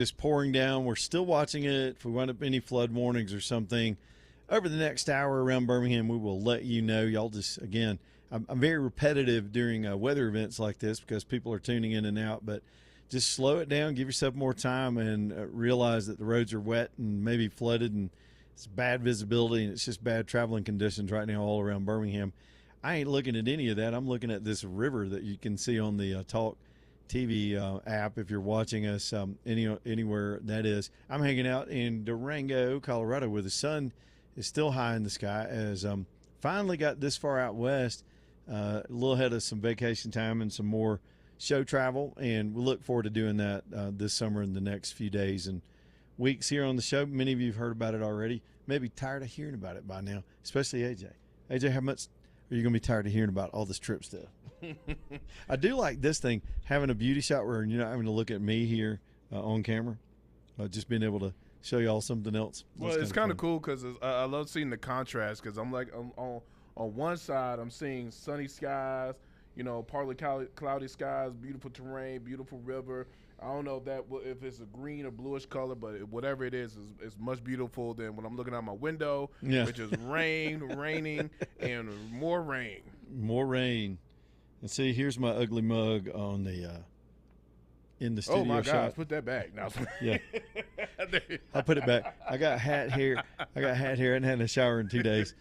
It's pouring down. We're still watching it. If we wind up any flood warnings or something over the next hour around Birmingham, we will let you know. Y'all just, again, I'm very repetitive during weather events like this because people are tuning in and out, but just slow it down, give yourself more time, and realize that the roads are wet and maybe flooded, and it's bad visibility, and it's just bad traveling conditions right now all around Birmingham. I ain't looking at any of that. I'm looking at this river that you can see on the Talk TV app if you're watching us anywhere that is. I'm hanging out in Durango, Colorado, where the sun is still high in the sky as finally got this far out west, a little ahead of some vacation time and some more show travel, and we look forward to doing that this summer in the next few days and weeks here on the show. Many of you have heard about it already, maybe tired of hearing about it by now, especially AJ. AJ, how much are you going to be tired of hearing about all this trip stuff? I do like this thing, having a beauty shot where you're not having to look at me here on camera, just being able to show y'all something else. Well, it's kind of cool because I love seeing the contrast because I'm on one side I'm seeing sunny skies, partly cloudy skies, beautiful terrain, beautiful river. I don't know if it's a green or bluish color, but whatever it is much beautiful than when I'm looking out my window, which is raining, and more rain. More rain. And see, here's my ugly mug on the in the studio. Oh my shot. gosh, put that back now. Yeah, I put it back. I got hat hair. I hadn't had a shower in 2 days.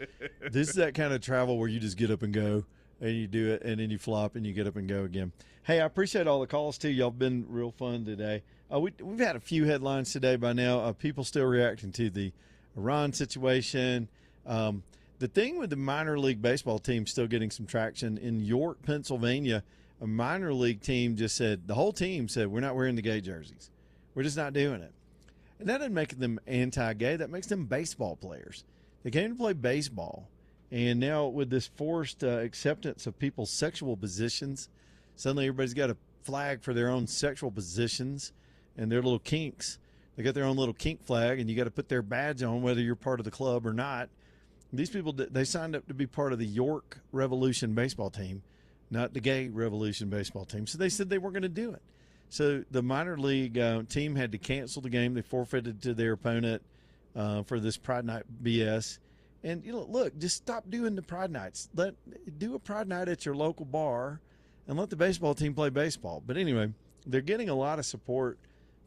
This is that kind of travel where you just get up and go, and you do it, and then you flop, and you get up and go again. Hey, I appreciate all the calls too. Y'all been real fun today. We've had a few headlines today by now. People still reacting to the Iran situation. The thing with the minor league baseball team still getting some traction in York, Pennsylvania, a minor league team the whole team said, we're not wearing the gay jerseys. We're just not doing it. And that doesn't make them anti-gay. That makes them baseball players. They came to play baseball. And now with this forced acceptance of people's sexual positions, suddenly everybody's got a flag for their own sexual positions and their little kinks. They got their own little kink flag, and you got to put their badge on whether you're part of the club or not. These people, they signed up to be part of the York Revolution baseball team, not the Gay Revolution baseball team. So they said they weren't going to do it. So the minor league team had to cancel the game. They forfeited to their opponent for this Pride Night BS. And, look, just stop doing the Pride Nights. Do a Pride Night at your local bar and let the baseball team play baseball. But anyway, they're getting a lot of support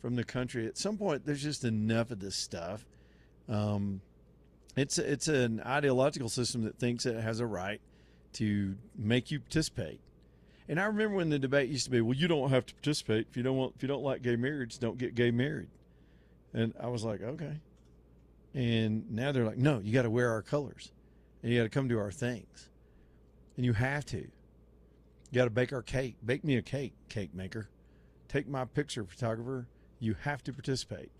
from the country. At some point, there's just enough of this stuff. It's an ideological system that thinks it has a right to make you participate. And I remember when the debate used to be, well, you don't have to participate if you don't like gay marriage, don't get gay married. And I was like, okay. And now they're like, no, you got to wear our colors, and you got to come to our things, and you have to. You got to bake our cake. Bake me a cake maker. Take my picture, photographer. You have to participate.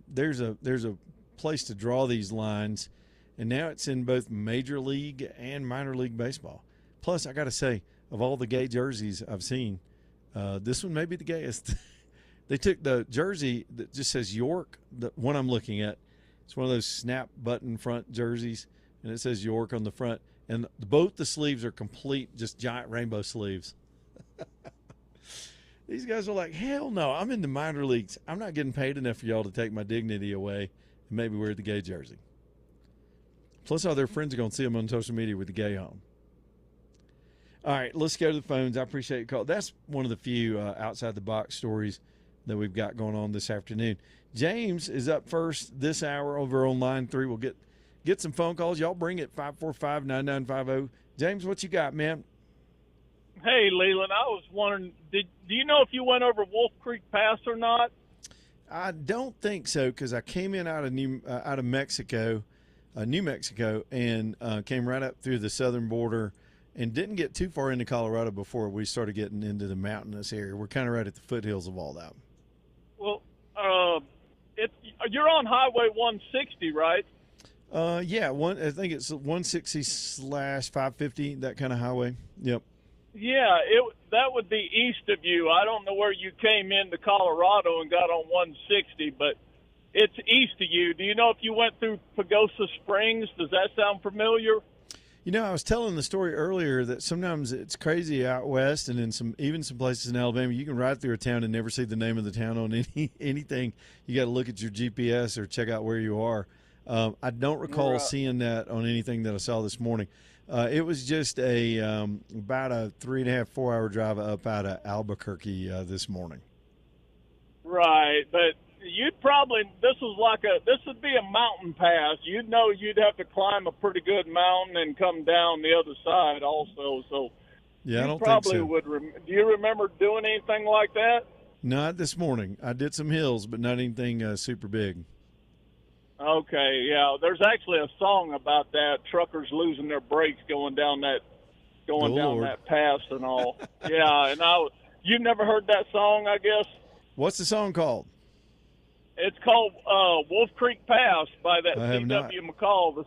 There's a place to draw these lines, and now it's in both major league and minor league baseball. Plus, I got to say, of all the gay jerseys I've seen, this one may be the gayest. They took the jersey that just says York, the one I'm looking at. It's one of those snap button front jerseys, and it says York on the front. And both the sleeves are complete, just giant rainbow sleeves. These guys are like, hell no, I'm in the minor leagues. I'm not getting paid enough for y'all to take my dignity away and maybe wear the gay jersey. Plus, all their friends are going to see them on social media with the gay on. All right, let's go to the phones. I appreciate your call. That's one of the few outside-the-box stories that we've got going on this afternoon. James is up first this hour over on line 3. We'll get some phone calls. Y'all bring it, 545-9950. James, what you got, man? Hey, Leland, I was wondering, do you know if you went over Wolf Creek Pass or not? I don't think so, because I came in out of New Mexico, and came right up through the southern border and didn't get too far into Colorado before we started getting into the mountainous area. We're kind of right at the foothills of all that. Well, you're on Highway 160, right? Yeah, I think it's 160/550, that kind of highway. Yep. Yeah, that would be east of you. I don't know where you came into Colorado and got on 160, but it's east of you. Do you know if you went through Pagosa Springs? Does that sound familiar? You know, I was telling the story earlier that sometimes it's crazy out west, and in even some places in Alabama, you can ride through a town and never see the name of the town on anything. You got to look at your GPS or check out where you are. I don't recall seeing that on anything that I saw this morning. It was just about a 3.5, 4 hour drive up out of Albuquerque this morning. Right, but you'd probably this would be a mountain pass. You'd know you'd have to climb a pretty good mountain and come down the other side also. So yeah, I don't probably think so. would. Do you remember doing anything like that? Not this morning. I did some hills, but not anything super big. Okay, yeah. There's actually a song about that. Truckers losing their brakes going down that pass and all. Yeah, and you've never heard that song, I guess. What's the song called? It's called Wolf Creek Pass by that C.W. McCall.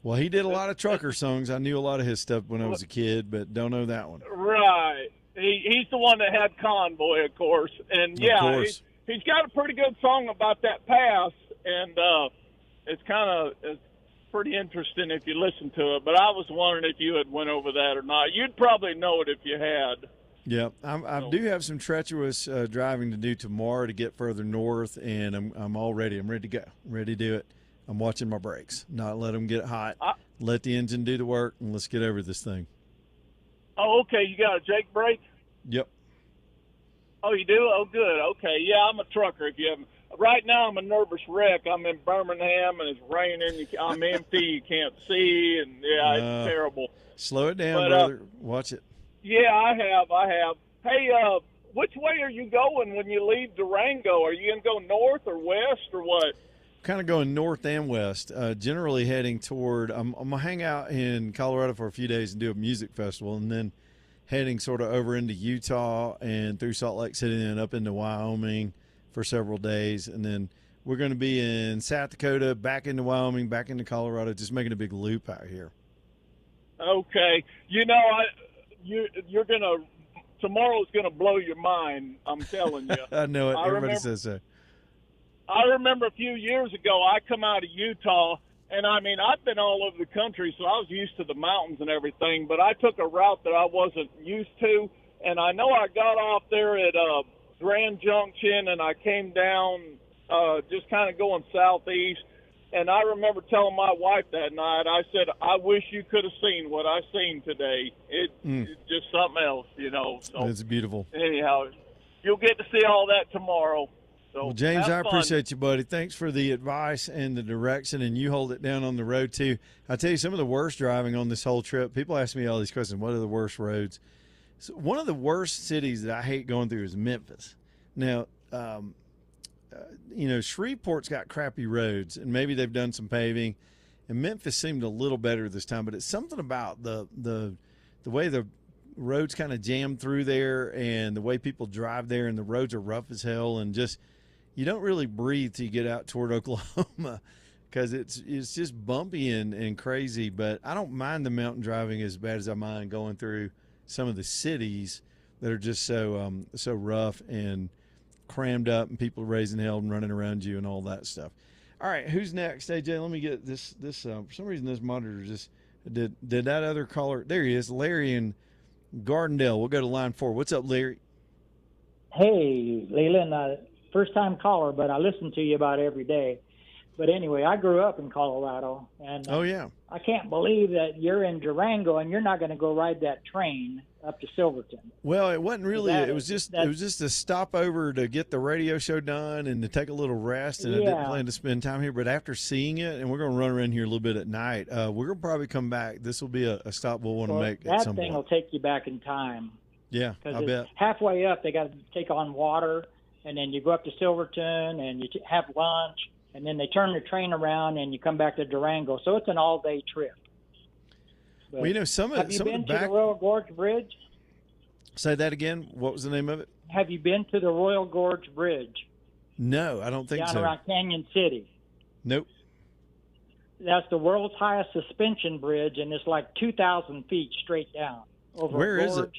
Well, he did a lot of trucker songs. I knew a lot of his stuff when I was a kid, but don't know that one. Right. He's the one that had Convoy, of course. And, he's got a pretty good song about that pass, and it's pretty interesting if you listen to it. But I was wondering if you had went over that or not. You'd probably know it if you had. Yeah, I do have some treacherous driving to do tomorrow to get further north, and I'm all ready. I'm ready to go. I'm ready to do it. I'm watching my brakes, not let them get hot. Let the engine do the work, and let's get over this thing. Oh, okay. You got a Jake brake? Yep. Oh, you do? Oh, good. Okay. Yeah, I'm a trucker. If you haven't. Right now, I'm a nervous wreck. I'm in Birmingham, and it's raining. I'm empty. You can't see, and it's terrible. Slow it down, brother. Watch it. Yeah, I have. Hey, which way are you going when you leave Durango? Are you going to go north or west or what? Kind of going north and west, generally heading toward I'm going to hang out in Colorado for a few days and do a music festival, and then heading sort of over into Utah and through Salt Lake City and up into Wyoming for several days. And then we're going to be in South Dakota, back into Wyoming, back into Colorado, just making a big loop out here. Okay. You know, you're going to – tomorrow's going to blow your mind, I'm telling you. I know it. Everybody says so. I remember a few years ago, I come out of Utah, and I mean, I've been all over the country, so I was used to the mountains and everything, but I took a route that I wasn't used to, and I know I got off there at Grand Junction, and I came down just kind of going southeast, and I remember telling my wife that night, I said, I wish you could have seen what I seen today. It's just something else, you know. So, it's beautiful. Anyhow, you'll get to see all that tomorrow. So well, James, I appreciate you, buddy. Thanks for the advice and the direction, and you hold it down on the road, too. I tell you, some of the worst driving on this whole trip, people ask me all these questions, what are the worst roads? So one of the worst cities that I hate going through is Memphis. Now, you know, Shreveport's got crappy roads, and maybe they've done some paving, and Memphis seemed a little better this time, but it's something about the way the roads kind of jam through there and the way people drive there, and the roads are rough as hell, and just – you don't really breathe till you get out toward Oklahoma because it's just bumpy and crazy. But I don't mind the mountain driving as bad as I mind going through some of the cities that are just so rough and crammed up, and people raising hell and running around you and all that stuff. All right, who's next? AJ, let me get this. For some reason, this monitor just did that other caller. There he is, Larry in Gardendale. We'll go to line 4. What's up, Larry? Hey, Leland. First-time caller, but I listen to you about every day. But anyway, I grew up in Colorado, and oh yeah, I can't believe that you're in Durango and you're not going to go ride that train up to Silverton. Well, it wasn't really. It was just a stopover to get the radio show done and to take a little rest. And I didn't plan to spend time here. But after seeing it, and we're going to run around here a little bit at night, we're going to probably come back. This will be a stop we'll want to make at some point. That thing will take you back in time. Yeah, I bet. Halfway up, they got to take on water. And then you go up to Silverton and you have lunch, and then they turn the train around and you come back to Durango. So it's an all-day trip. But well, you know, have you been to the Royal Gorge Bridge? Say that again. What was the name of it? Have you been to the Royal Gorge Bridge? No, I don't think so. Down around Canyon City. Nope. That's the world's highest suspension bridge, and it's like 2,000 feet straight down. Where is it?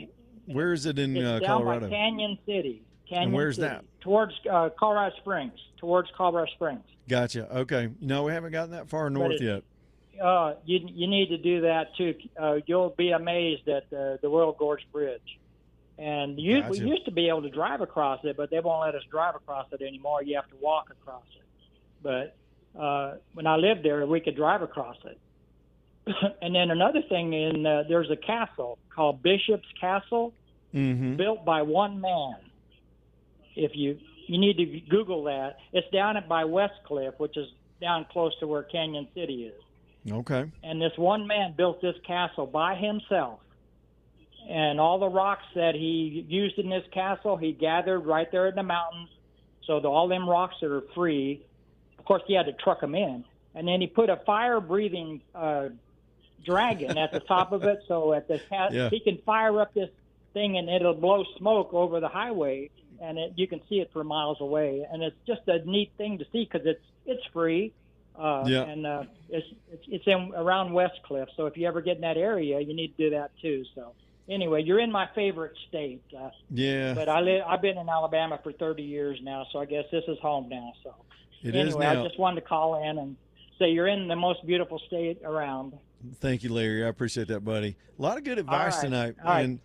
Where is it in it's Colorado? Down by Canyon City. And where's that? Towards Colorado Springs. Towards Colorado Springs. Gotcha. Okay. No, we haven't gotten that far north yet. You need to do that too. You'll be amazed at the Royal Gorge Bridge. And we used to be able to drive across it, but they won't let us drive across it anymore. You have to walk across it. But when I lived there, we could drive across it. And then another thing, there's a castle called Bishop's Castle, built by one man. If you need to Google that. It's down by Westcliff, which is down close to where Canyon City is. Okay. And this one man built this castle by himself. And all the rocks that he used in this castle, he gathered right there in the mountains. So all them rocks are free. Of course, he had to truck them in. And then he put a fire-breathing dragon at the top of it, so he can fire up this thing and it'll blow smoke over the highway, and you can see it for miles away. And it's just a neat thing to see because it's free. And it's around Westcliff. So if you ever get in that area, you need to do that too. So anyway, you're in my favorite state. But I've been in Alabama for 30 years now, so I guess this is home now. So anyway, I just wanted to call in and say you're in the most beautiful state around. Thank you, Larry. I appreciate that, buddy. A lot of good advice tonight. And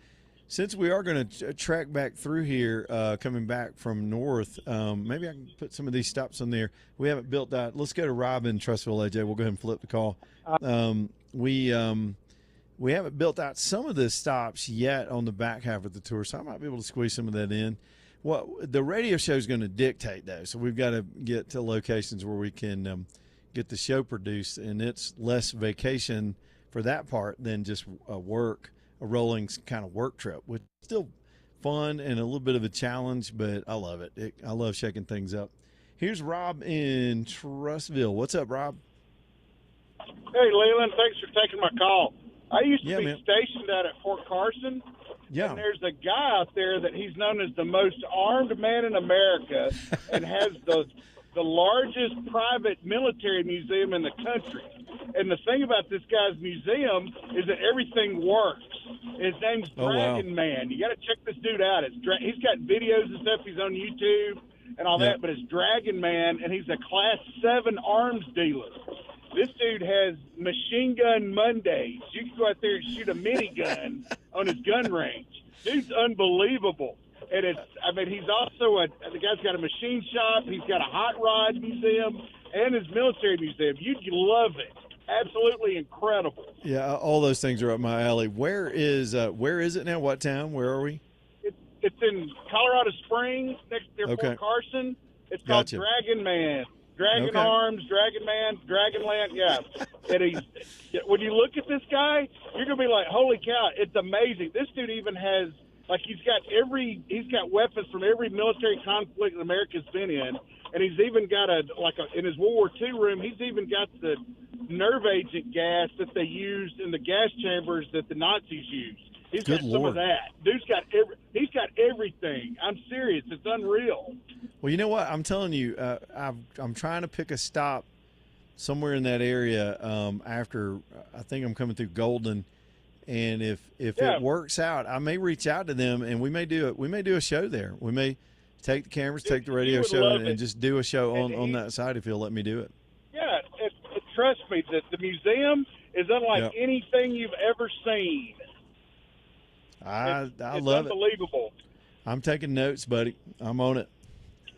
since we are going to track back through here, coming back from north, maybe I can put some of these stops on there. We haven't built that. Let's go to Rob in Trussville, AJ. We'll go ahead and flip the call. We haven't built out some of the stops yet on the back half of the tour, so I might be able to squeeze some of that in. The radio show is going to dictate, though, so we've got to get to locations where we can get the show produced, and it's less vacation for that part than just a rolling kind of work trip, which is still fun and a little bit of a challenge, but I love it. I love shaking things up. Here's Rob in Trussville. What's up, Rob? Hey, Leland. Thanks for taking my call. I used to be man. stationed out at Fort Carson, Yeah. and there's a guy out there that he's known as the most armed man in America and has the largest private military museum in the country. And the thing about this guy's museum is that everything works. His name's Dragon Man. You got to check this dude out. He's got videos and stuff. He's on YouTube and all that, but it's Dragon Man, and he's a Class 7 arms dealer. This dude has Machine Gun Mondays. You can go out there and shoot a minigun on his gun range. Dude's unbelievable. And he's also the guy's got a machine shop. He's got a hot rod museum and his military museum. You'd love it. Absolutely incredible. Yeah, all those things are up my alley. Where is it now? What town? Where are we? It's in Colorado Springs, next to Fort Carson. It's called Dragon Man. Dragon Arms, Dragon Man, Dragon Land, And when you look at this guy, you're gonna be like, "Holy cow! It's amazing." This dude even has he's got weapons from every military conflict that America's been in, and he's even got in his World War II room. He's even got the nerve agent gas that they used in the gas chambers that the Nazis used. He's got some of that. Dude's got he's got everything. I'm serious. It's unreal. Well, you know what? I'm telling you, I'm trying to pick a stop somewhere in that area after I think I'm coming through Golden, and if it works out, I may reach out to them and we may do a show there. We may take the cameras, take the radio show, and just do a show on that side if he'll let me do it. Yeah, trust me, the museum is unlike anything you've ever seen. I love it. Unbelievable. I'm taking notes, buddy. I'm on it.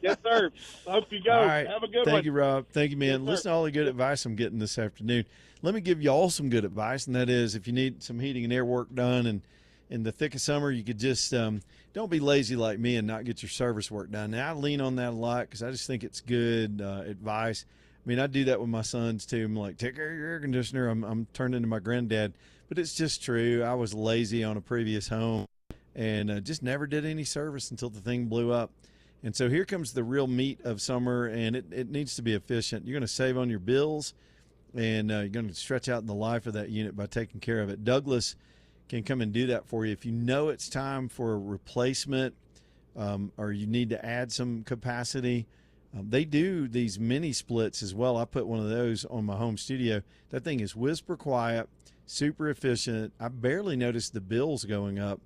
Yes, sir. Hope you go. All right. Have a good one. Thank you, Rob. Thank you, man. Yes, listen to all the good advice I'm getting this afternoon. Let me give you all some good advice, and that is if you need some heating and air work done and in the thick of summer, you could just don't be lazy like me and not get your service work done. Now, I lean on that a lot because I just think it's good advice. I mean, I do that with my sons, too. I'm like, take care of your air conditioner. I'm turned into my granddad. But it's just true. I was lazy on a previous home and just never did any service until the thing blew up. And so here comes the real meat of summer, and it needs to be efficient. You're going to save on your bills, and you're going to stretch out the life of that unit by taking care of it. Douglas can come and do that for you. If you know it's time for a replacement or you need to add some capacity, they do these mini splits as well. I put one of those on my home studio. That thing is whisper quiet, super efficient. I barely noticed the bills going up,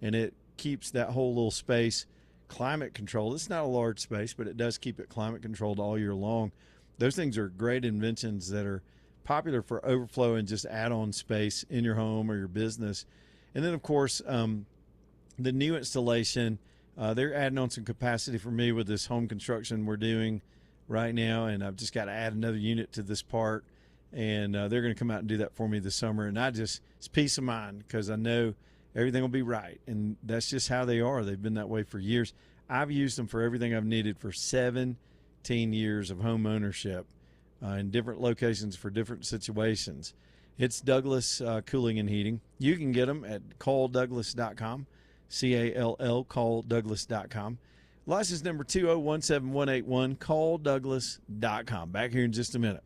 and it keeps that whole little space climate controlled. It's not a large space, but it does keep it climate controlled all year long. Those things are great inventions that are popular for overflow and just add-on space in your home or your business. And then, of course, the new installation, they're adding on some capacity for me with this home construction we're doing right now, and I've just got to add another unit to this part, and they're going to come out and do that for me this summer. And it's peace of mind because I know everything will be right, and that's just how they are. They've been that way for years. I've used them for everything I've needed for 17 years of home ownership in different locations for different situations. It's Douglas Cooling and Heating. You can get them at calldouglas.com, CALL, calldouglas.com. License number 2017181, calldouglas.com. Back here in just a minute.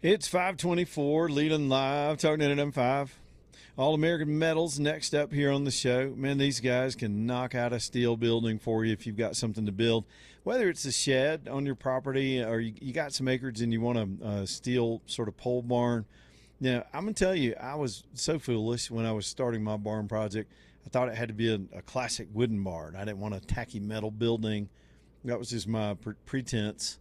It's 524, Leland Live, talking at M5. All-American Metals next up here on the show. Man, these guys can knock out a steel building for you if you've got something to build. Whether it's a shed on your property or you got some acreage and you want a steel sort of pole barn. Now, I'm going to tell you, I was so foolish when I was starting my barn project. I thought it had to be a classic wooden barn. I didn't want a tacky metal building. That was just my pretense.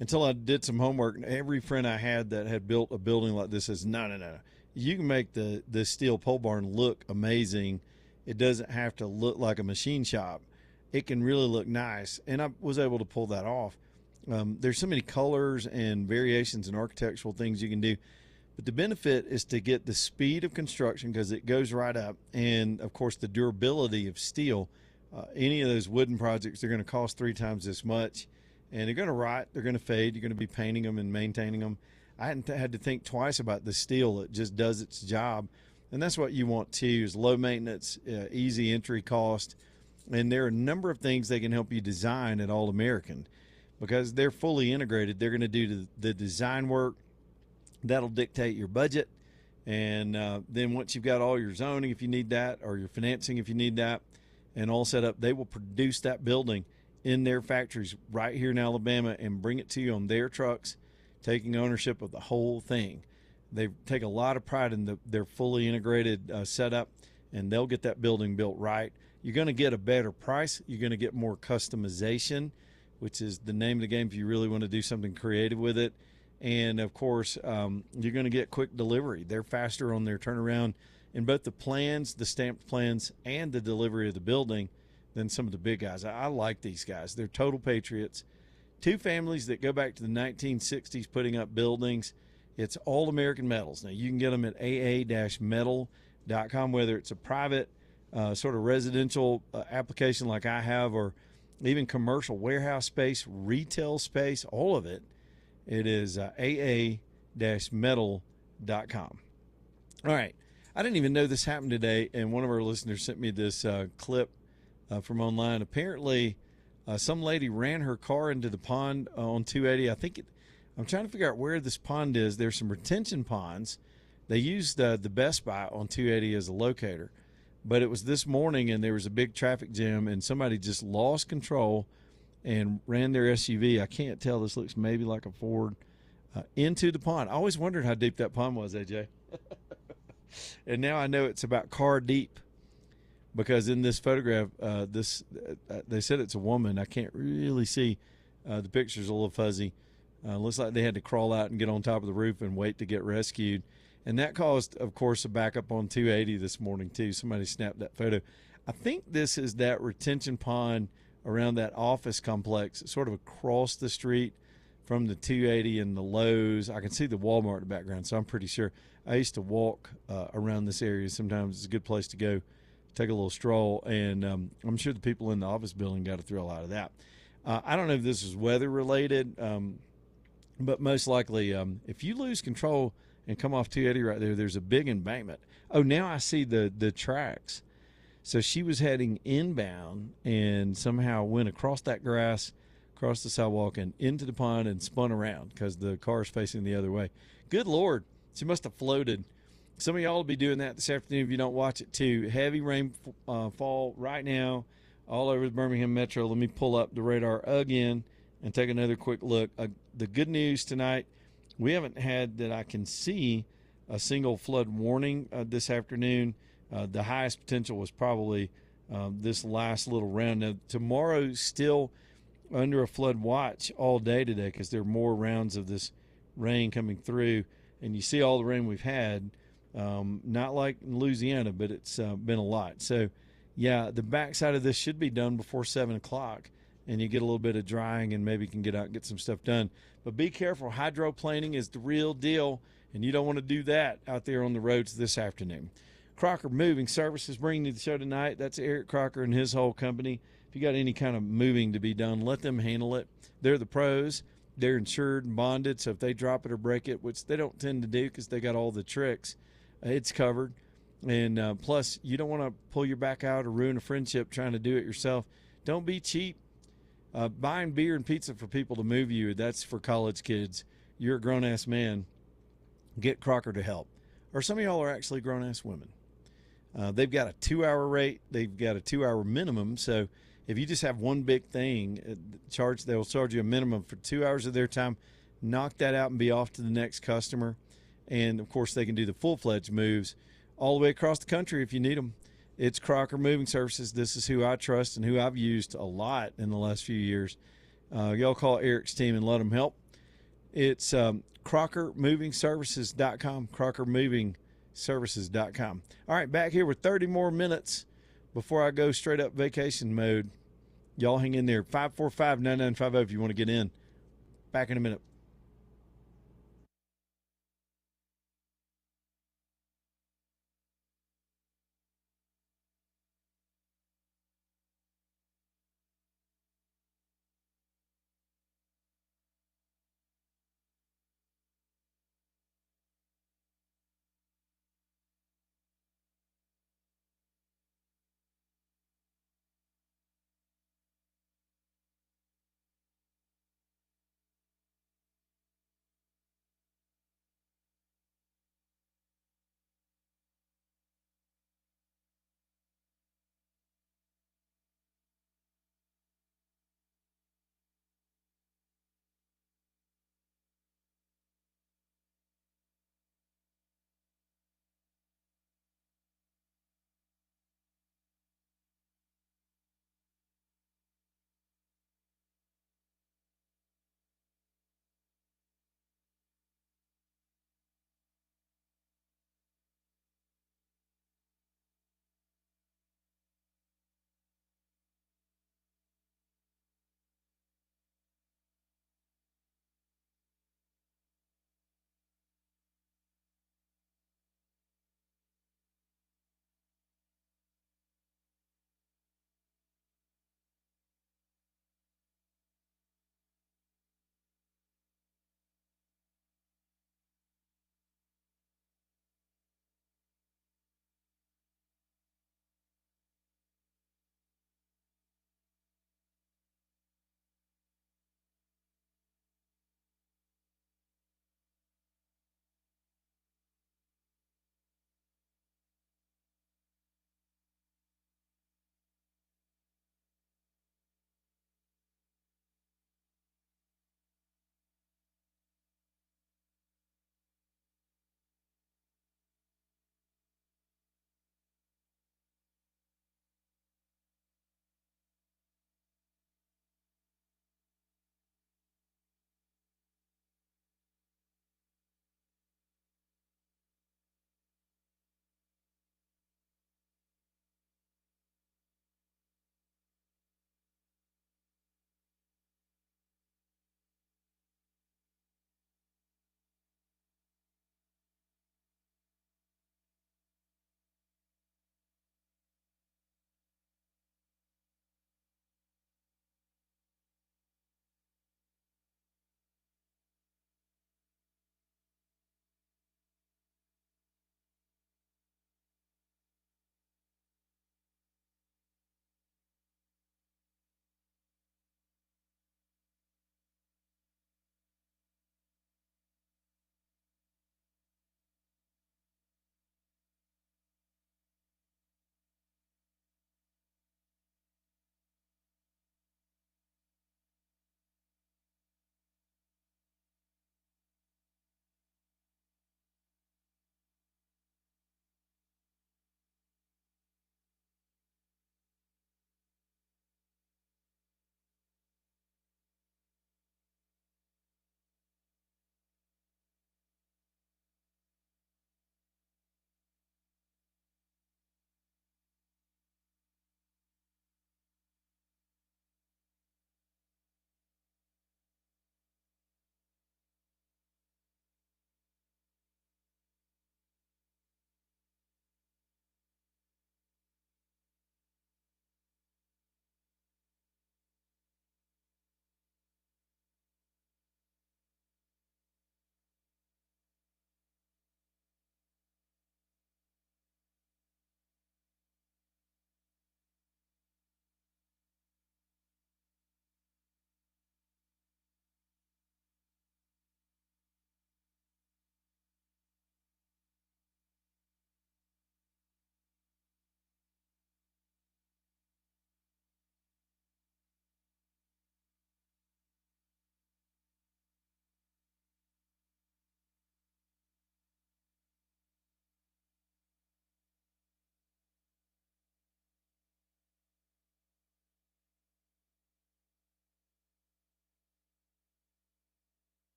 Until I did some homework, and every friend I had that had built a building like this says, no. you can make the steel pole barn look amazing. It doesn't have to look like a machine shop. It can really look nice, and I was able to pull that off. There's so many colors and variations and architectural things you can do, but the benefit is to get the speed of construction because it goes right up, and of course the durability of steel. Any of those wooden projects, they're going to cost 3 times this much, and they're going to rot, they're going to fade, you're going to be painting them and maintaining them. I hadn't had to think twice about the steel. It just does its job, and that's what you want too, is low maintenance, easy entry cost. And there are a number of things they can help you design at All American because they're fully integrated. They're going to do the design work. That'll dictate your budget. And then once you've got all your zoning, if you need that, or your financing, if you need that, and all set up, they will produce that building in their factories right here in Alabama and bring it to you on their trucks, taking ownership of the whole thing. They take a lot of pride in their fully integrated setup, and they'll get that building built right. You're going to get a better price. You're going to get more customization, which is the name of the game if you really want to do something creative with it. And, of course, you're going to get quick delivery. They're faster on their turnaround in both the plans, the stamped plans, and the delivery of the building than some of the big guys. I like these guys. They're total patriots. 2 families that go back to the 1960s putting up buildings. It's All American Metals. Now, you can get them at aa-metal.com, whether it's a private sort of residential application like I have, or even commercial warehouse space, retail space, all of it. It is aa-metal.com. All right. I didn't even know this happened today, and one of our listeners sent me this clip from online. Apparently, some lady ran her car into the pond on 280. I'm trying to figure out where this pond is. There's some retention ponds. They used the Best Buy on 280 as a locator. But it was this morning, and there was a big traffic jam, and somebody just lost control and ran their SUV. I can't tell. This looks maybe like a Ford into the pond. I always wondered how deep that pond was, AJ. And now I know it's about car deep, because in this photograph, they said it's a woman. I can't really see. The picture's a little fuzzy. Looks like they had to crawl out and get on top of the roof and wait to get rescued. And that caused, of course, a backup on 280 this morning, too. Somebody snapped that photo. I think this is that retention pond around that office complex, sort of across the street from the 280 and the Lowe's. I can see the Walmart in the background, so I'm pretty sure. I used to walk around this area. Sometimes it's a good place to go take a little stroll, and I'm sure the people in the office building got a thrill out of that. I don't know if this is weather-related, but most likely if you lose control and come off 280 right there, there's a big embankment. Oh, now I see the tracks. So she was heading inbound and somehow went across that grass, across the sidewalk, and into the pond and spun around because the car is facing the other way. Good Lord. She must have floated. Some of y'all will be doing that this afternoon if you don't watch it too. Heavy rain fall right now all over the Birmingham Metro. Let me pull up the radar again and take another quick look. The good news tonight, we haven't had, that I can see, a single flood warning this afternoon. The highest potential was probably this last little round. Now, tomorrow still under a flood watch all day today because there are more rounds of this rain coming through. And you see all the rain we've had, not like in Louisiana, but it's been a lot. So, yeah, the backside of this should be done before 7 o'clock, and you get a little bit of drying and maybe can get out and get some stuff done. But be careful. Hydroplaning is the real deal, and you don't want to do that out there on the roads this afternoon. Crocker Moving Services bringing you the show tonight. That's Eric Crocker and his whole company. If you got any kind of moving to be done, let them handle it. They're the pros. They're insured and bonded, so if they drop it or break it, which they don't tend to do because they got all the tricks, it's covered. And plus, you don't want to pull your back out or ruin a friendship trying to do it yourself. Don't be cheap. Buying beer and pizza for people to move you, that's for college kids. You're a grown-ass man. Get Crocker to help. Or some of y'all are actually grown-ass women. They've got a 2-hour rate. They've got a 2-hour minimum. So if you just have one big thing, they'll charge you a minimum for 2 hours of their time. Knock that out and be off to the next customer. And, of course, they can do the full-fledged moves all the way across the country if you need them. It's Crocker Moving Services. This is who I trust and who I've used a lot in the last few years. Y'all call Eric's team and let them help. It's CrockerMovingServices.com, CrockerMoving Services.com. All right, back here with 30 more minutes before I go straight up vacation mode. Y'all hang in there. 545-9950 if you want to get in. Back in a minute.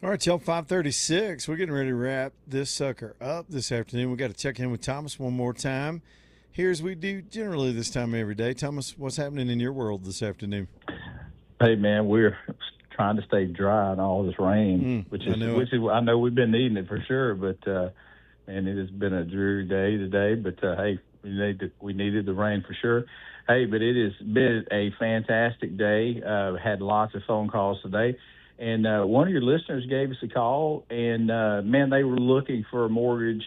All right, y'all, 5:36. We're getting ready to wrap this sucker up this afternoon. We got to check in with Thomas one more time. Here's we do generally this time every day. Thomas, what's happening in your world this afternoon? Hey, man, we're trying to stay dry in all this rain, which is I know we've been needing it for sure, but man, it has been a dreary day today. But hey, we needed the rain for sure. Hey, but it has been a fantastic day. Had lots of phone calls today. And one of your listeners gave us a call, and, man, they were looking for a mortgage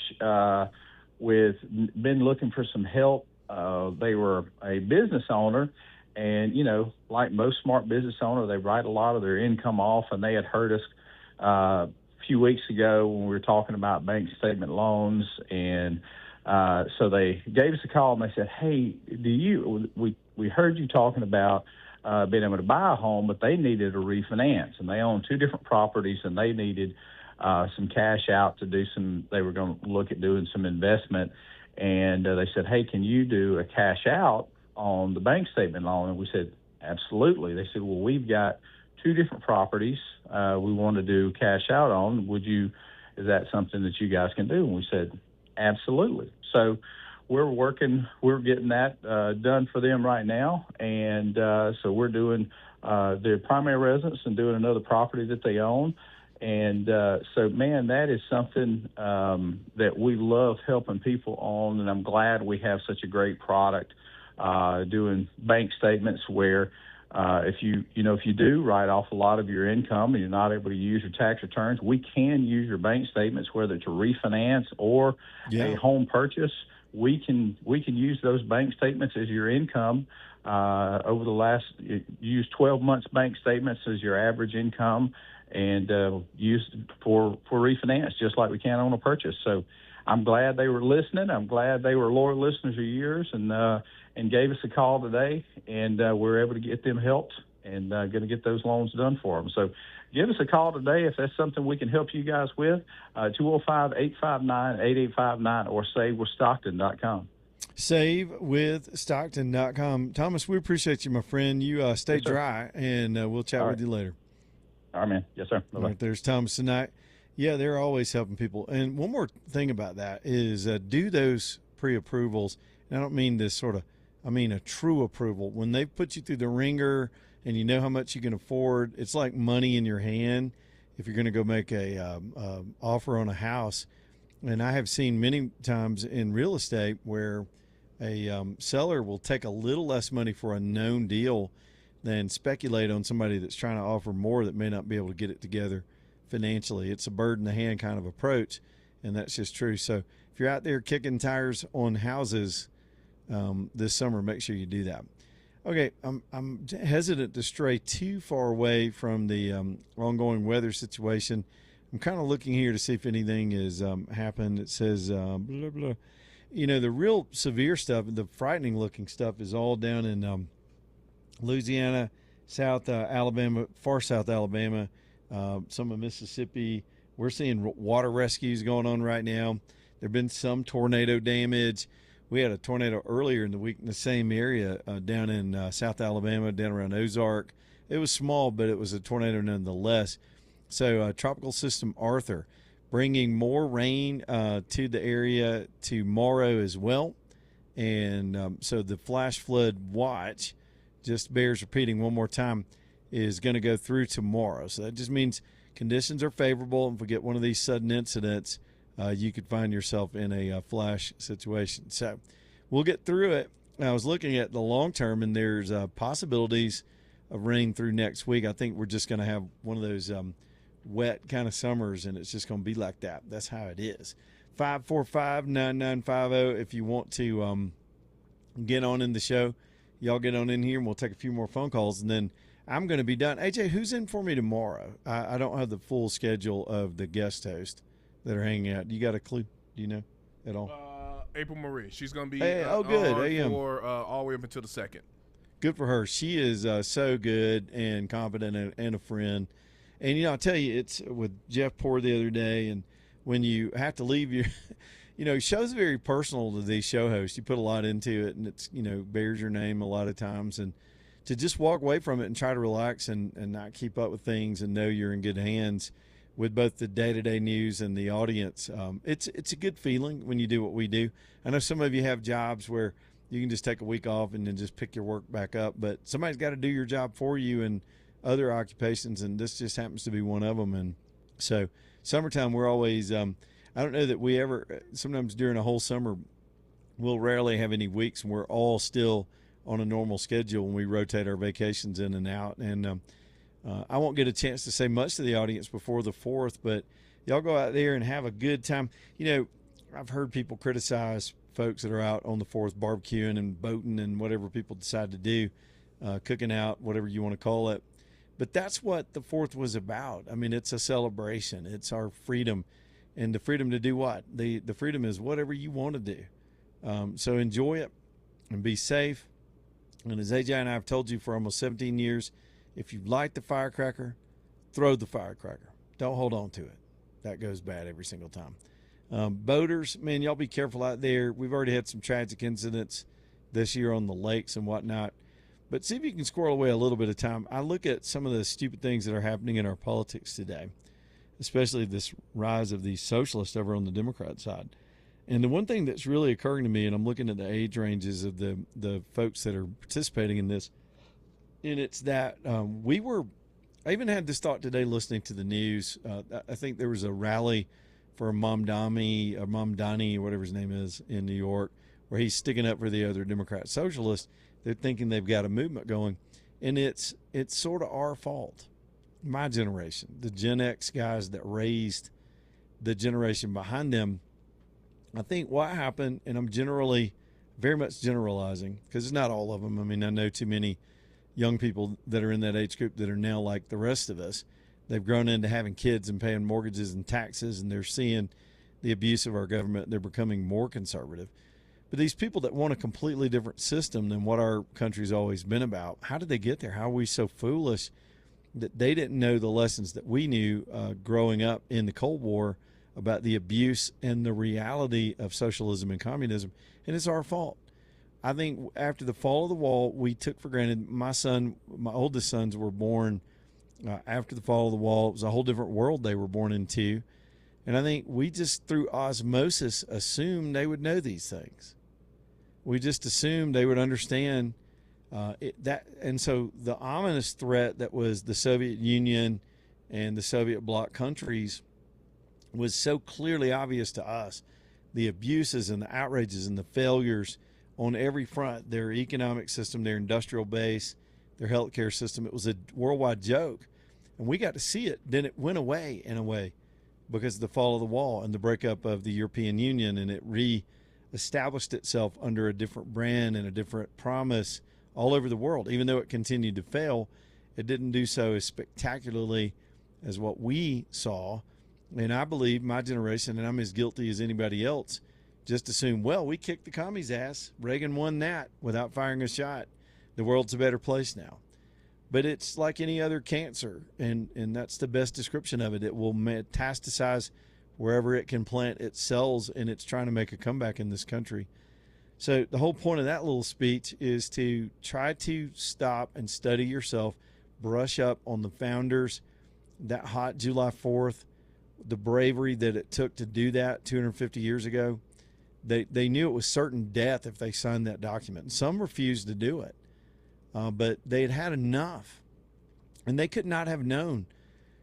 been looking for some help. They were a business owner, and, you know, like most smart business owners, they write a lot of their income off, and they had heard us a few weeks ago when we were talking about bank statement loans. And so they gave us a call, and they said, hey, we heard you talking about being able to buy a home, but they needed a refinance, and they own two different properties, and they needed some cash out to do they were going to look at doing some investment. And they said, hey, can you do a cash out on the bank statement loan? And we said, absolutely. They said, well, we've got two different properties we want to do cash out on. Is that something that you guys can do? And we said, absolutely. So we're getting that done for them right now. And so we're doing their primary residence and doing another property that they own. And so, man, that is something that we love helping people on. And I'm glad we have such a great product doing bank statements where if you do write off a lot of your income and you're not able to use your tax returns, we can use your bank statements, whether it's a refinance or a home purchase. We can use those bank statements as your income. Over the last, use 12 months bank statements as your average income, and use for refinance just like we can on a purchase. So I'm glad they were listening. I'm glad they were loyal listeners of yours, and gave us a call today, and we're able to get them helped and going to get those loans done for them. So give us a call today if that's something we can help you guys with, 205-859-8859, or savewithstockton.com. Savewithstockton.com. Thomas, we appreciate you, my friend. You stay dry, and we'll chat with you later. All right, man. Yes, sir. Bye-bye. All right, there's Thomas tonight. Yeah, they're always helping people. And one more thing about that is do those pre-approvals. And I don't mean this I mean a true approval. When they put you through the ringer and you know how much you can afford, it's like money in your hand if you're going to go make a offer on a house. And I have seen many times in real estate where a seller will take a little less money for a known deal than speculate on somebody that's trying to offer more that may not be able to get it together financially. It's a bird in the hand kind of approach, and that's just true. So if you're out there kicking tires on houses this summer, make sure you do that. Okay, I'm hesitant to stray too far away from the ongoing weather situation. I'm kind of looking here to see if anything has happened. It says blah, blah. You know, the real severe stuff, the frightening looking stuff is all down in Louisiana, South Alabama, far South Alabama, some of Mississippi. We're seeing water rescues going on right now. There have been some tornado damage. We had a tornado earlier in the week in the same area down in South Alabama, down around Ozark. It was small, but it was a tornado nonetheless. So Tropical System Arthur bringing more rain to the area tomorrow as well. And so the flash flood watch, just bears repeating one more time, is going to go through tomorrow. So that just means conditions are favorable. If we get one of these sudden incidents, you could find yourself in a flash situation. So we'll get through it. I was looking at the long term, and there's possibilities of rain through next week. I think we're just going to have one of those wet kind of summers, and it's just going to be like that. That's how it is. 545-9950 if you want to get on in the show. Y'all get on in here, and we'll take a few more phone calls, and then I'm going to be done. AJ, who's in for me tomorrow? I don't have the full schedule of the guest hosts that are hanging out. You got a clue? Do you know at all? April Marie. She's going to be good. on for all the way up until the 2nd. Good for her. She is so good and competent and a friend. And, you know, I'll tell you, it's with Jeff Poor the other day, and when you have to leave your – you know, shows very personal to these show hosts. You put a lot into it, and it's, you know, bears your name a lot of times. And to just walk away from it and try to relax and not keep up with things and know you're in good hands with both the day-to-day news and the audience. It's a good feeling when you do what we do. I know some of you have jobs where you can just take a week off and then just pick your work back up, but somebody's got to do your job for you in other occupations, and this just happens to be one of them. And so summertime, we're always I don't know that we ever, sometimes during a whole summer, we'll rarely have any weeks, and we're all still on a normal schedule when we rotate our vacations in and out. And I won't get a chance to say much to the audience before the 4th, but y'all go out there and have a good time. You know, I've heard people criticize folks that are out on the 4th barbecuing and boating and whatever people decide to do, cooking out, whatever you want to call it. But that's what the 4th was about. I mean, it's a celebration. It's our freedom. And the freedom to do what? The freedom is whatever you want to do. So enjoy it and be safe. And as AJ and I have told you for almost 17 years, if you light the firecracker, throw the firecracker. Don't hold on to it. That goes bad every single time. Boaters, man, y'all be careful out there. We've already had some tragic incidents this year on the lakes and whatnot. But see if you can squirrel away a little bit of time. I look at some of the stupid things that are happening in our politics today, especially this rise of these socialists over on the Democrat side. And the one thing that's really occurring to me, and I'm looking at the age ranges of the folks that are participating in this, and it's that I even had this thought today listening to the news. I think there was a rally for Mamdani, or whatever his name is, in New York, where he's sticking up for the other Democrat socialists. They're thinking they've got a movement going, and it's sort of our fault. My generation, the Gen X guys that raised the generation behind them. I think what happened, and I'm generally very much generalizing because it's not all of them. I mean, I know too many young people that are in that age group that are now like the rest of us. They've grown into having kids and paying mortgages and taxes, and they're seeing the abuse of our government. They're becoming more conservative. But these people that want a completely different system than what our country's always been about, how did they get there? How are we so foolish that they didn't know the lessons that we knew growing up in the Cold War about the abuse and the reality of socialism and communism? And it's our fault. I think after the fall of the wall, we took for granted. My oldest sons were born after the fall of the wall. It was a whole different world they were born into. And I think we just, through osmosis, assumed they would know these things. We just assumed they would understand that. And so the ominous threat that was the Soviet Union and the Soviet bloc countries was so clearly obvious to us. The abuses and the outrages and the failures on every front, their economic system, their industrial base, their healthcare system, it was a worldwide joke. And we got to see it. Then it went away in a way because of the fall of the wall and the breakup of the European Union, and it re-established itself under a different brand and a different promise all over the world. Even though it continued to fail, it didn't do so as spectacularly as what we saw. And I believe my generation, and I'm as guilty as anybody else, just assume, well, we kicked the commies' ass. Reagan won that without firing a shot. The world's a better place now. But it's like any other cancer, and that's the best description of it. It will metastasize wherever it can plant its cells, and it's trying to make a comeback in this country. So the whole point of that little speech is to try to stop and study yourself, brush up on the founders, that hot July 4th, the bravery that it took to do that 250 years ago. They knew it was certain death if they signed that document. And some refused to do it. But they had enough, and they could not have known,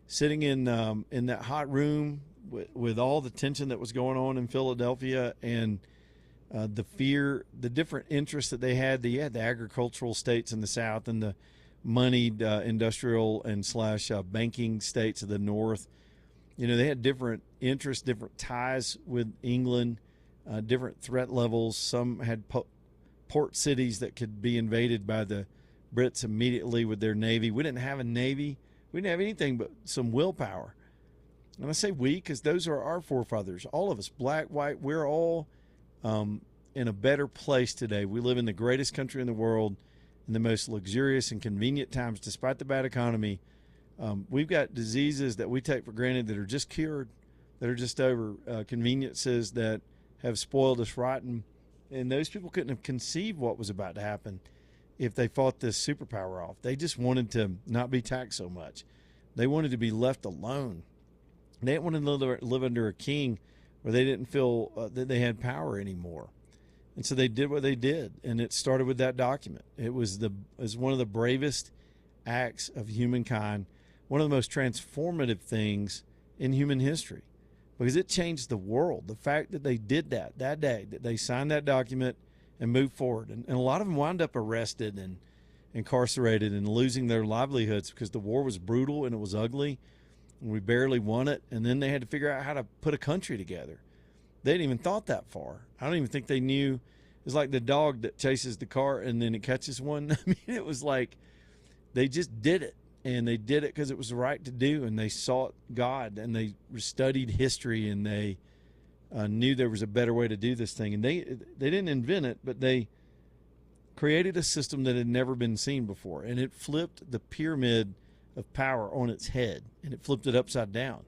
sitting in that hot room with all the tension that was going on in Philadelphia and the fear, the different interests that they had. They had the agricultural states in the South and the moneyed industrial and / banking states of the North. You know, they had different interests, different ties with England, different threat levels. Some had port cities that could be invaded by the Brits immediately with their Navy. We didn't have a Navy. We didn't have anything but some willpower. And I say we because those are our forefathers, all of us, black, white. We're all in a better place today. We live in the greatest country in the world in the most luxurious and convenient times, despite the bad economy. We've got diseases that we take for granted that are just cured, that are just over, conveniences that have spoiled us rotten. And those people couldn't have conceived what was about to happen if they fought this superpower off. They just wanted to not be taxed so much. They wanted to be left alone. They didn't want to live under a king where they didn't feel that they had power anymore. And so they did what they did, and it started with that document. It was one of the bravest acts of humankind, one of the most transformative things in human history, because it changed the world. The fact that they did that day, that they signed that document and moved forward. And a lot of them wound up arrested and incarcerated and losing their livelihoods because the war was brutal and it was ugly, and we barely won it. And then they had to figure out how to put a country together. They didn't even thought that far. I don't even think they knew. It's like the dog that chases the car and then it catches one. I mean, it was like they just did it, and they did it because it was the right to do, and they sought God, and they studied history, and they knew there was a better way to do this thing. And they didn't invent it, but they created a system that had never been seen before, and it flipped the pyramid of power on its head, and it flipped it upside down.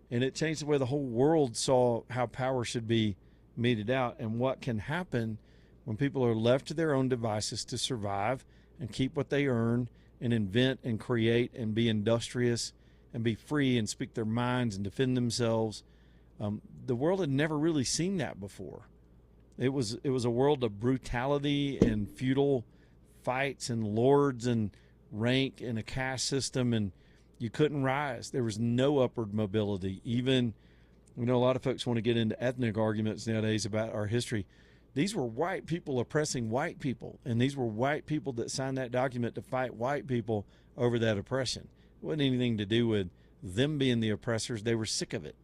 And it changed the way the whole world saw how power should be meted out and what can happen when people are left to their own devices to survive and keep what they earn and invent and create and be industrious and be free and speak their minds and defend themselves. The world had never really seen that before. It was a world of brutality and feudal fights and lords and rank and a caste system, and you couldn't rise. There was no upward mobility. Even, a lot of folks want to get into ethnic arguments nowadays about our history. These were white people oppressing white people, and these were white people that signed that document to fight white people over that oppression. It wasn't anything to do with them being the oppressors. They were sick of it.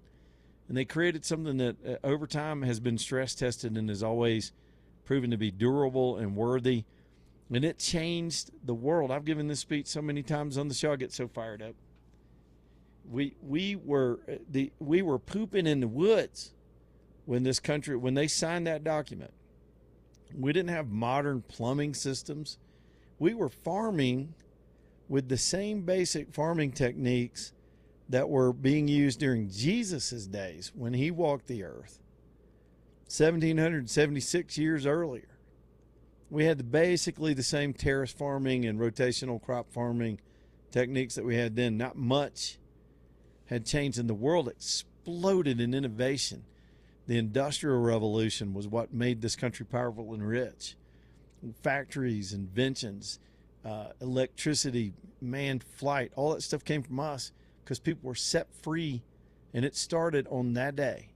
And they created something that over time has been stress tested and has always proven to be durable and worthy. And it changed the world. I've given this speech so many times on the show, I get so fired up. We were pooping in the woods when they signed that document. We didn't have modern plumbing systems. We were farming with the same basic farming techniques that were being used during Jesus's days when he walked the earth 1,776 years earlier. We had basically the same terrace farming and rotational crop farming techniques that we had then. Not much had changed, and the world exploded in innovation. The Industrial Revolution was what made this country powerful and rich. Factories, inventions, electricity, manned flight, all that stuff came from us because people were set free, and it started on that day.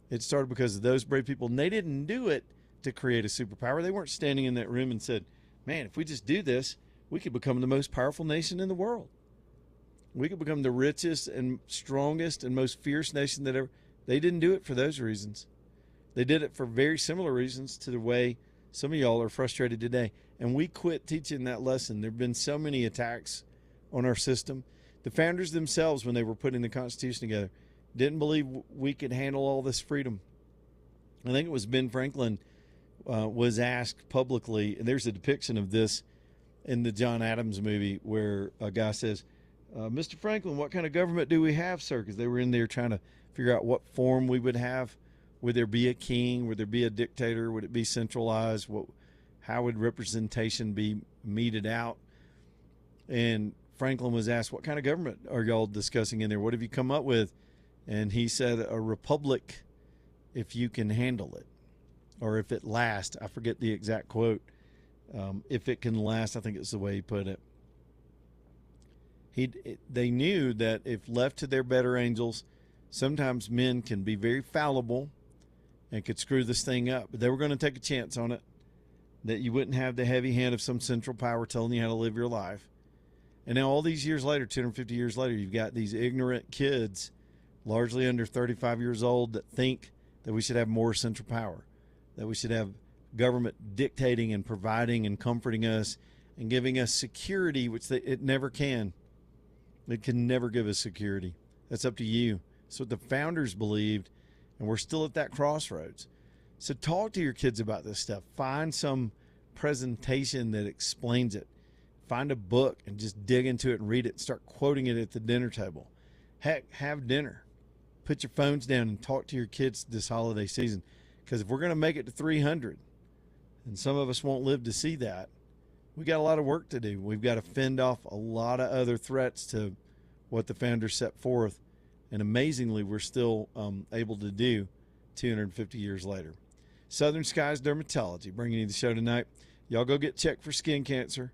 It started because of those brave people, and they didn't do it to create a superpower. They weren't standing in that room and said, man, if we just do this, we could become the most powerful nation in the world. We could become the richest and strongest and most fierce nation that ever. They didn't do it for those reasons. They did it for very similar reasons to the way some of y'all are frustrated today. And we quit teaching that lesson. There have been so many attacks on our system. The founders themselves, when they were putting the Constitution together, didn't believe we could handle all this freedom. I think it was Ben Franklin was asked publicly, and there's a depiction of this in the John Adams movie where a guy says, Mr. Franklin, what kind of government do we have, sir? Because they were in there trying to figure out what form we would have. Would there be a king? Would there be a dictator? Would it be centralized? How would representation be meted out? And Franklin was asked, what kind of government are y'all discussing in there? What have you come up with? And he said, a republic, if you can handle it, or if it lasts. I forget the exact quote. If it can last, I think it's the way he put it. They knew that if left to their better angels, sometimes men can be very fallible and could screw this thing up. But they were going to take a chance on it, that you wouldn't have the heavy hand of some central power telling you how to live your life. And now all these years later, 250 years later, you've got these ignorant kids, largely under 35 years old, that think that we should have more central power, that we should have government dictating and providing and comforting us and giving us security, which it never can. It can never give us security. That's up to you. That's what the founders believed, and we're still at that crossroads. So talk to your kids about this stuff. Find some presentation that explains it. Find a book and just dig into it and read it and start quoting it at the dinner table. Heck, have dinner. Put your phones down and talk to your kids this holiday season. Because if we're going to make it to 300, and some of us won't live to see that, we got a lot of work to do. We've got to fend off a lot of other threats to what the founders set forth and amazingly, we're still able to do 250 years later. Southern Skies Dermatology bringing you the show tonight. Y'all go get checked for skin cancer.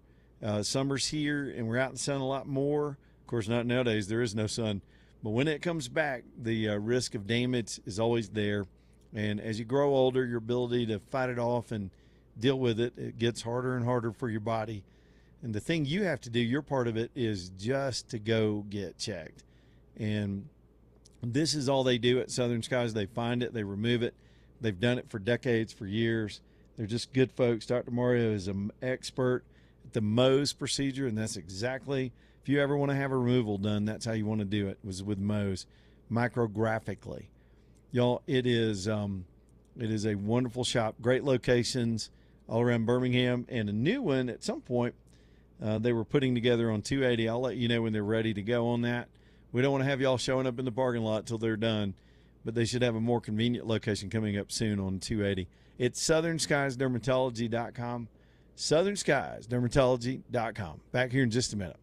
Summer's here, and we're out in the sun a lot more. Of course, not nowadays. There is no sun. But when it comes back, the risk of damage is always there. And as you grow older, your ability to fight it off and deal with it, it gets harder and harder for your body. And the thing you have to do, your part of it, is just to go get checked. And this is all they do at Southern Skies. They find it, they remove it. They've done it for decades, for years. They're just good folks. Dr. Mario is an expert at the Mohs procedure, and that's exactly, if you ever want to have a removal done, that's how you want to do it, was with Mohs, micrographically. Y'all, it is a wonderful shop, great locations all around Birmingham, and a new one at some point they were putting together on 280. I'll let you know when they're ready to go on that. We don't want to have y'all showing up in the parking lot till they're done, but they should have a more convenient location coming up soon on 280. It's southernskiesdermatology.com, southernskiesdermatology.com. Back here in just a minute.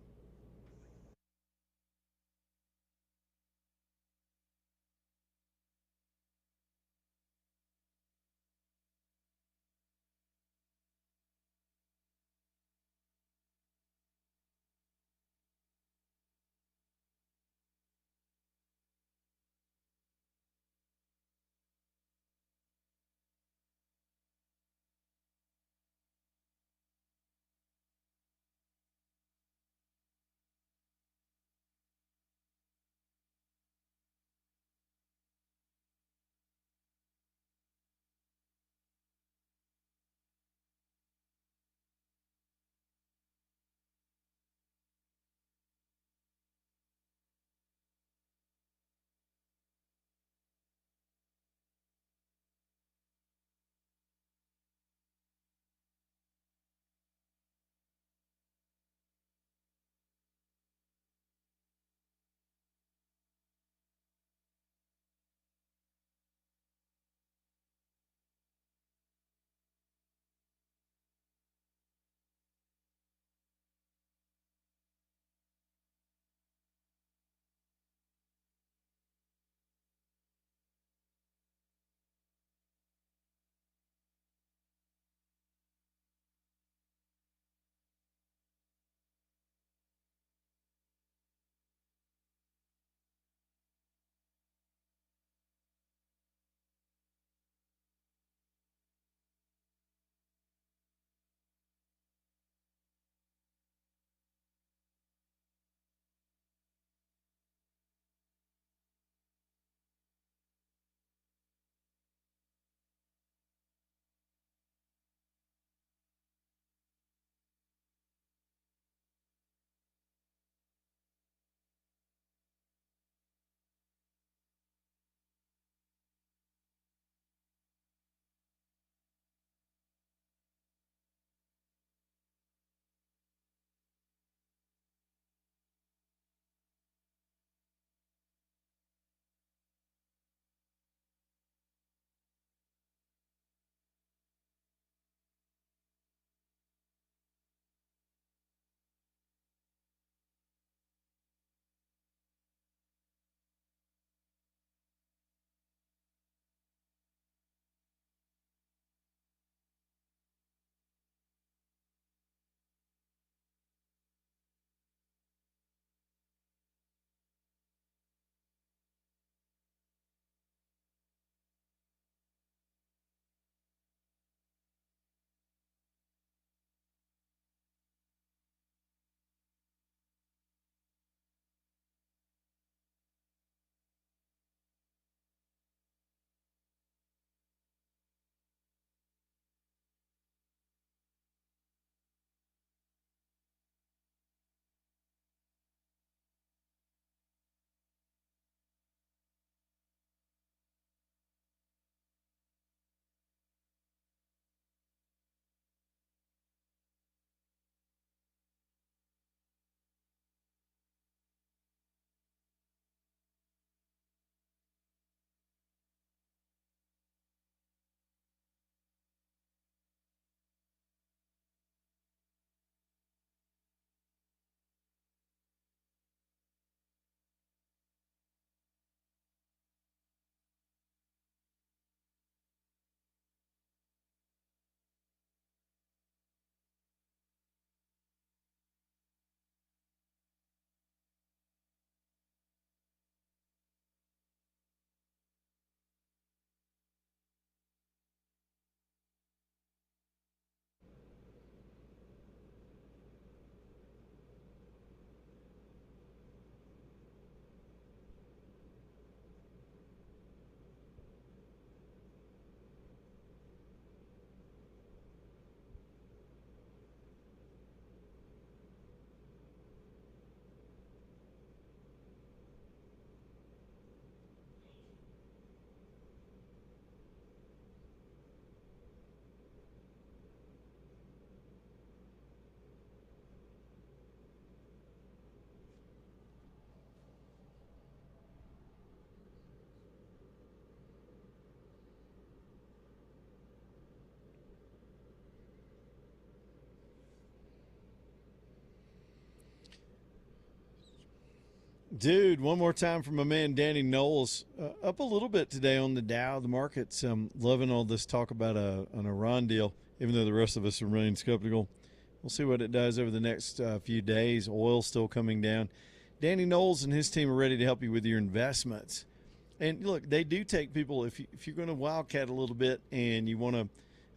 Dude, one more time from my man Danny Knowles. Up a little bit today on the Dow. The market's loving all this talk about an Iran deal, even though the rest of us remain skeptical. We'll see what it does over the next few days. Oil's still coming down. Danny Knowles and his team are ready to help you with your investments. And look, they do take people, if you're going to wildcat a little bit and you want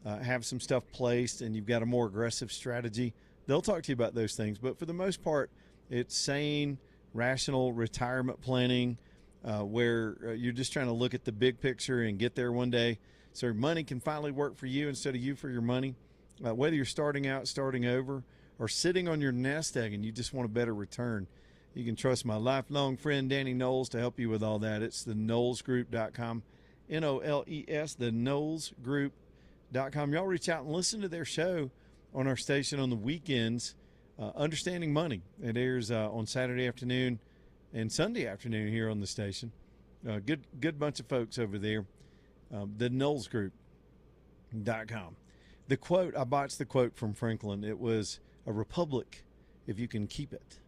to have some stuff placed and you've got a more aggressive strategy, they'll talk to you about those things. But for the most part, it's sane, rational retirement planning where you're just trying to look at the big picture and get there one day so money can finally work for you instead of you for your money. Whether you're starting out, starting over, or sitting on your nest egg and you just want a better return, you can trust my lifelong friend Danny Knowles to help you with all that. It's the KnowlesGroup.com, N-O-L-E-S, the KnowlesGroup.com. Y'all reach out and listen to their show on our station on the weekends. Understanding Money. It airs on Saturday afternoon and Sunday afternoon here on the station. Good bunch of folks over there. The KnowlesGroup.com. The quote, I botched the quote from Franklin. It was, "A republic if you can keep it."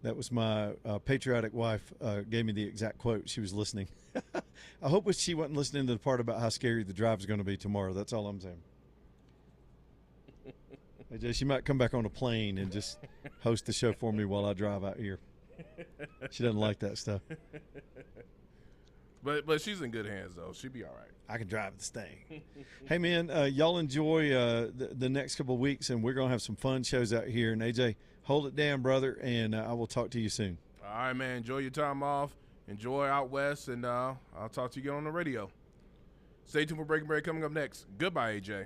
That was my patriotic wife gave me the exact quote. She was listening. I hope she wasn't listening to the part about how scary the drive is going to be tomorrow. That's all I'm saying. She might come back on a plane and just host the show for me while I drive out here. She doesn't like that stuff. But she's in good hands, though. She'll be all right. I can drive this thing. Hey, man, y'all enjoy the next couple of weeks, and we're going to have some fun shows out here. And, AJ, hold it down, brother, and I will talk to you soon. All right, man. Enjoy your time off. Enjoy out west, and I'll talk to you again on the radio. Stay tuned for Breaking Bread coming up next. Goodbye, AJ.